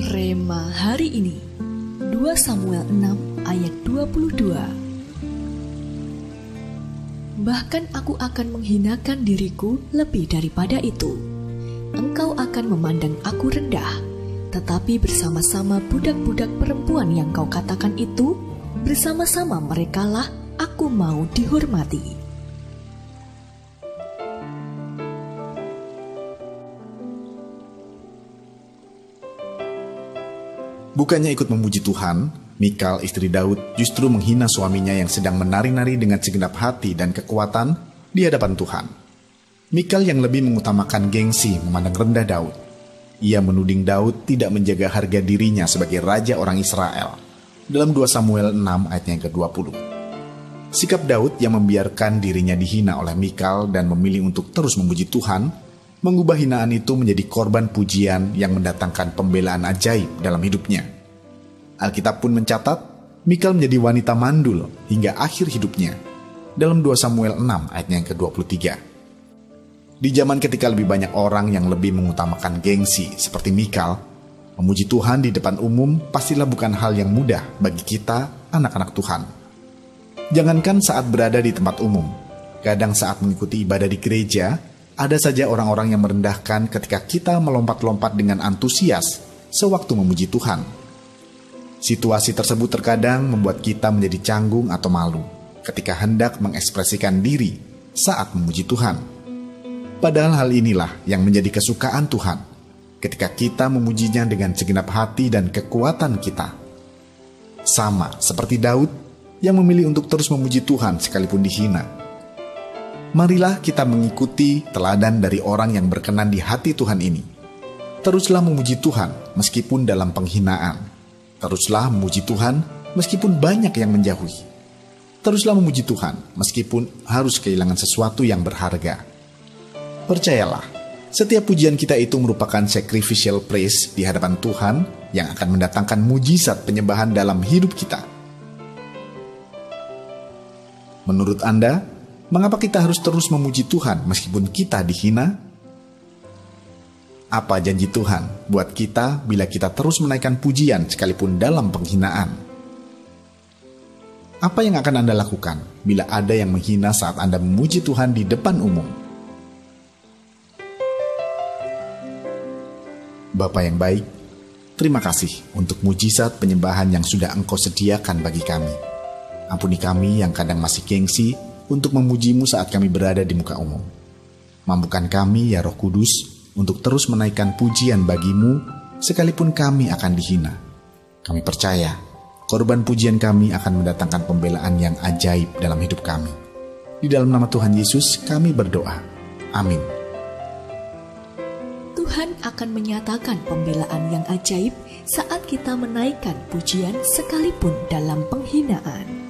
Rema hari ini 2 Samuel 6 ayat 22. Bahkan aku akan menghinakan diriku lebih daripada itu. Engkau akan memandang aku rendah, tetapi bersama-sama budak-budak perempuan yang kau katakan itu, bersama-sama merekalah aku mau dihormati. Bukannya ikut memuji Tuhan, Mikal istri Daud justru menghina suaminya yang sedang menari-nari dengan segenap hati dan kekuatan di hadapan Tuhan. Mikal yang lebih mengutamakan gengsi memandang rendah Daud. Ia menuding Daud tidak menjaga harga dirinya sebagai raja orang Israel. Dalam 2 Samuel 6 ayat yang ke-20. Sikap Daud yang membiarkan dirinya dihina oleh Mikal dan memilih untuk terus memuji Tuhan, mengubah hinaan itu menjadi korban pujian yang mendatangkan pembelaan ajaib dalam hidupnya. Alkitab pun mencatat, Mikal menjadi wanita mandul hingga akhir hidupnya. Dalam 2 Samuel 6 ayatnya yang ke-23. Di zaman ketika lebih banyak orang yang lebih mengutamakan gengsi seperti Mikal, memuji Tuhan di depan umum pastilah bukan hal yang mudah bagi kita, anak-anak Tuhan. Jangankan saat berada di tempat umum, kadang saat mengikuti ibadah di gereja, ada saja orang-orang yang merendahkan ketika kita melompat-lompat dengan antusias sewaktu memuji Tuhan. Situasi tersebut terkadang membuat kita menjadi canggung atau malu ketika hendak mengekspresikan diri saat memuji Tuhan. Padahal hal inilah yang menjadi kesukaan Tuhan ketika kita memujinya dengan segenap hati dan kekuatan kita. Sama seperti Daud yang memilih untuk terus memuji Tuhan sekalipun dihina. Marilah kita mengikuti teladan dari orang yang berkenan di hati Tuhan ini. Teruslah memuji Tuhan meskipun dalam penghinaan. Teruslah memuji Tuhan meskipun banyak yang menjauhi. Teruslah memuji Tuhan meskipun harus kehilangan sesuatu yang berharga. Percayalah, setiap pujian kita itu merupakan sacrificial praise di hadapan Tuhan yang akan mendatangkan mujizat penyembahan dalam hidup kita. Menurut Anda, mengapa kita harus terus memuji Tuhan meskipun kita dihina? Apa janji Tuhan buat kita bila kita terus menaikkan pujian sekalipun dalam penghinaan? Apa yang akan Anda lakukan bila ada yang menghina saat Anda memuji Tuhan di depan umum? Bapa yang baik, terima kasih untuk mujizat penyembahan yang sudah Engkau sediakan bagi kami. Ampuni kami yang kadang masih gengsi untuk memujimu saat kami berada di muka umum. Mampukan kami, ya Roh Kudus, untuk terus menaikkan pujian bagimu, sekalipun kami akan dihina. Kami percaya, korban pujian kami akan mendatangkan pembelaan yang ajaib dalam hidup kami. Di dalam nama Tuhan Yesus, kami berdoa. Amin. Tuhan akan menyatakan pembelaan yang ajaib saat kita menaikkan pujian sekalipun dalam penghinaan.